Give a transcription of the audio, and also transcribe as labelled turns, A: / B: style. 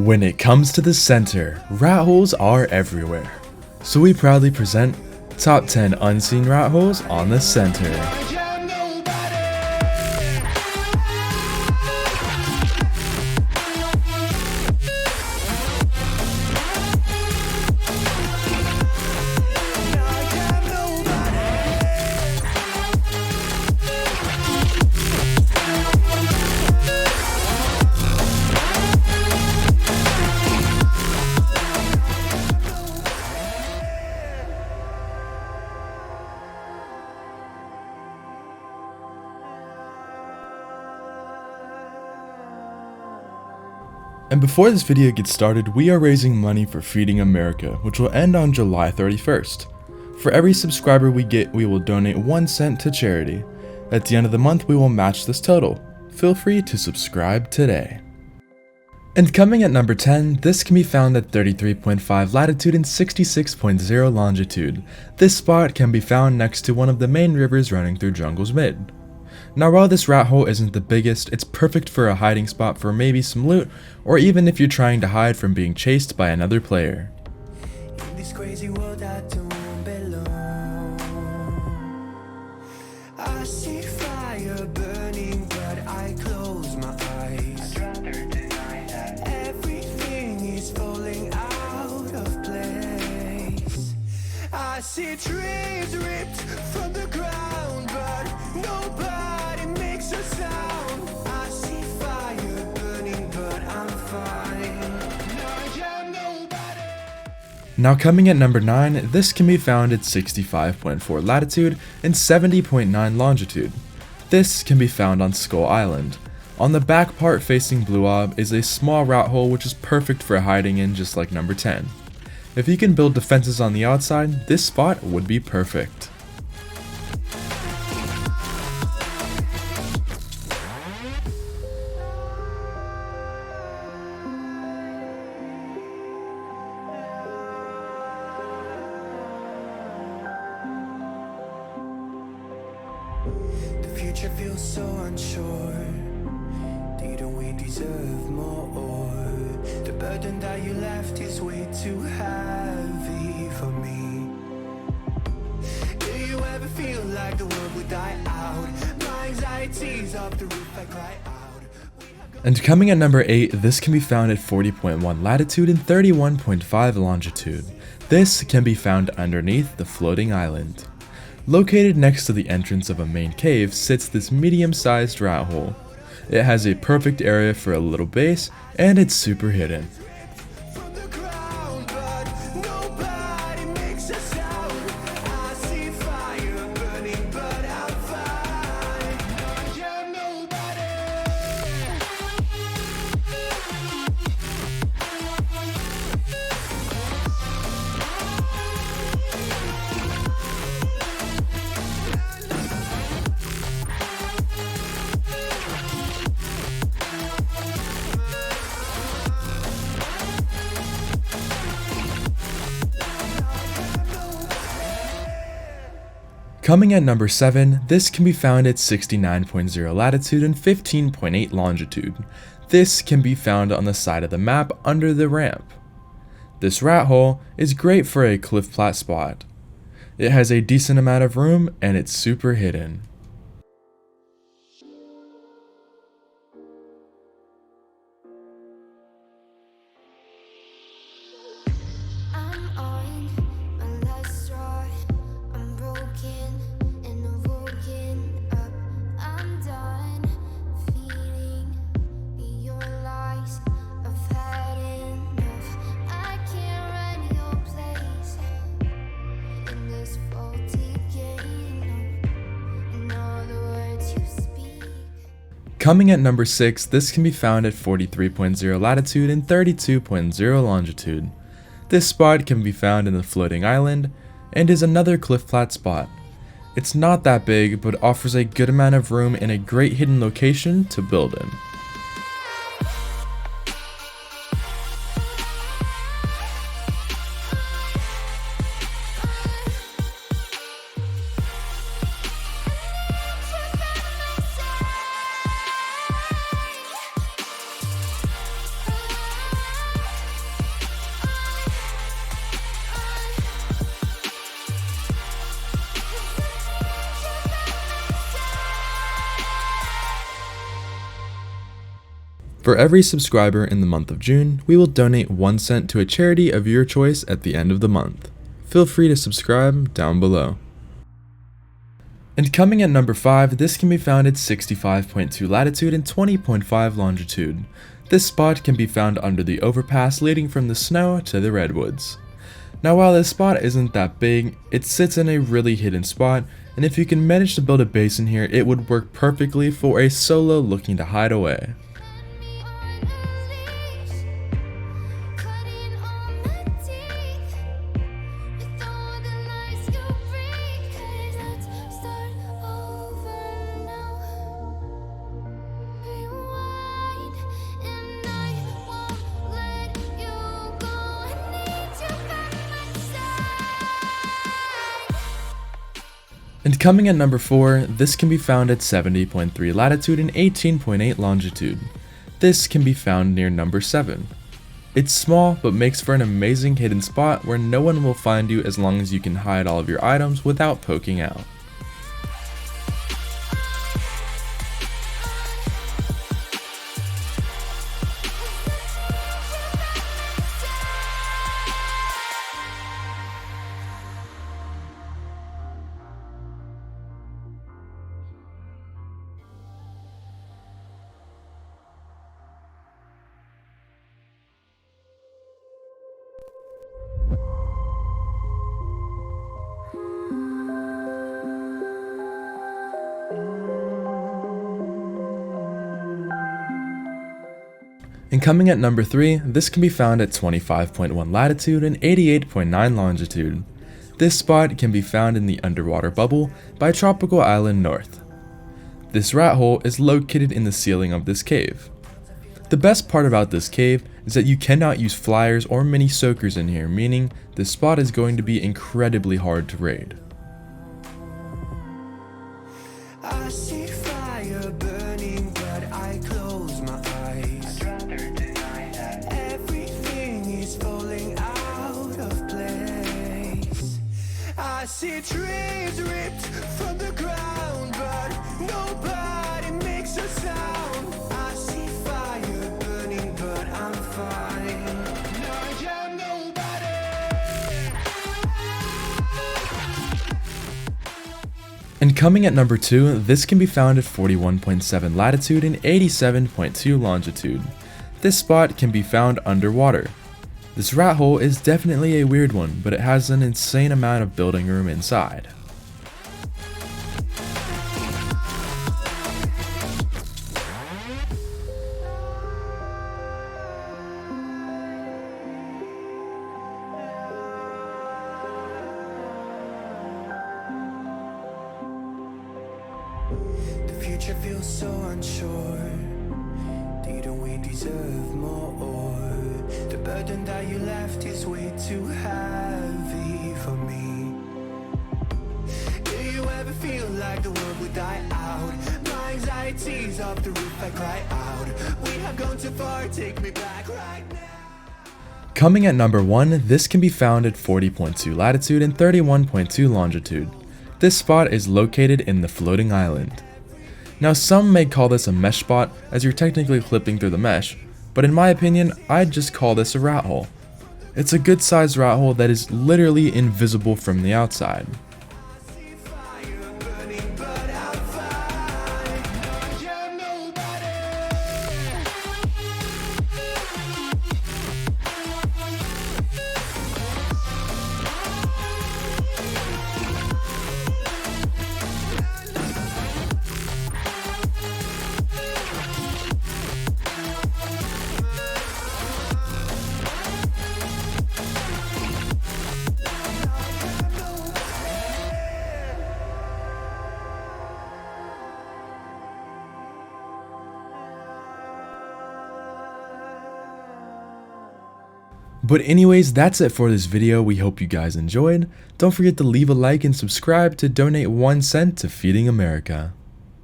A: When it comes to the center, rat holes are everywhere. So we proudly present Top 10 Unseen Rat Holes on the Center. And before this video gets started, we are raising money for Feeding America, which will end on July 31st. For every subscriber we get, we will donate 1 cent to charity. At the end of the month, we will match this total. Feel free to subscribe today. And coming at number 10, this can be found at 33.5 latitude and 66.0 longitude. This spot can be found next to one of the main rivers running through Jungle's Mid. Now while this rat hole isn't the biggest, it's perfect for a hiding spot for maybe some loot, or even if you're trying to hide from being chased by another player.
B: In this crazy world I don't belong. I see fire burning but I close my eyes. I'd rather deny that. Everything is falling out of place. I see trees ripped from the ground but nobody makes a sound. I see fire burning but I'm fine.
A: Now coming at number 9, this can be found at 65.4 latitude and 70.9 longitude. This can be found on Skull Island. On the back part facing Blue Ob is a small rat hole which is perfect for hiding in, just like number 10. If you can build defenses on the outside, this spot would be perfect.
B: The future feels so unsure. Didn't we deserve more? The burden that you left is way too heavy for me. Do you ever feel like the world would die out? My anxiety's off the roof, I cry out.
A: And coming at number 8, this can be found at 40.1 latitude and 31.5 longitude. This can be found underneath the floating island. Located next to the entrance of a main cave sits this medium-sized rat hole. It has a perfect area for a little base, and it's super hidden.
B: From the ground, but nobody makes a sound. I see fire burning, but I'm fine. Yeah,
A: Coming at number 7, this can be found at 69.0 latitude and 15.8 longitude. This can be found on the side of the map under the ramp. This rat hole is great for a cliff plat spot. It has a decent amount of room and it's super hidden. Coming at number 6, this can be found at 43.0 latitude and 32.0 longitude. This spot can be found in the floating island and is another cliff plat spot. It's not that big, but offers a good amount of room and a great hidden location to build in. For every subscriber in the month of June, we will donate 1 cent to a charity of your choice at the end of the month. Feel free to subscribe down below. And coming at number 5, this can be found at 65.2 latitude and 20.5 longitude. This spot can be found under the overpass leading from the snow to the redwoods. Now while this spot isn't that big, it sits in a really hidden spot, and if you can manage to build a base in here, it would work perfectly for a solo looking to hide away. And coming at number 4, this can be found at 70.3 latitude and 18.8 longitude. This can be found near number 7. It's small, but makes for an amazing hidden spot where no one will find you as long as you can hide all of your items without poking out. And coming at number 3, this can be found at 25.1 latitude and 88.9 longitude. This spot can be found in the underwater bubble by Tropical Island North. This rat hole is located in the ceiling of this cave. The best part about this cave is that you cannot use flyers or mini soakers in here, meaning this spot is going to be incredibly hard to raid.
B: I see fire burning, but I close my eyes. I'd rather deny that. Everything is falling out of place. I see trees ripped from the ground, but nobody makes a sound. I see fire burning, but I'm fine. I am nobody.
A: And coming at number 2, this can be found at 41.7 latitude and 87.2 longitude. This spot can be found underwater. This rat hole is definitely a weird one, but it has an insane amount of building room inside.
B: The future feels so unsure. Didn't we deserve more? The burden that you left is way too heavy for me. Do you ever feel like the world would die out? My anxieties off the roof, I cry out. We have gone too far, take me back right now.
A: Coming at number 1, this can be found at 40.2 latitude and 31.2 longitude. This spot is located in the floating island. Now some may call this a mesh spot as you're technically clipping through the mesh, but in my opinion, I'd just call this a rat hole. It's a good sized rat hole that is literally invisible from the outside. But anyways, that's it for this video. We hope you guys enjoyed. Don't forget to leave a like and subscribe to donate 1 cent to Feeding America.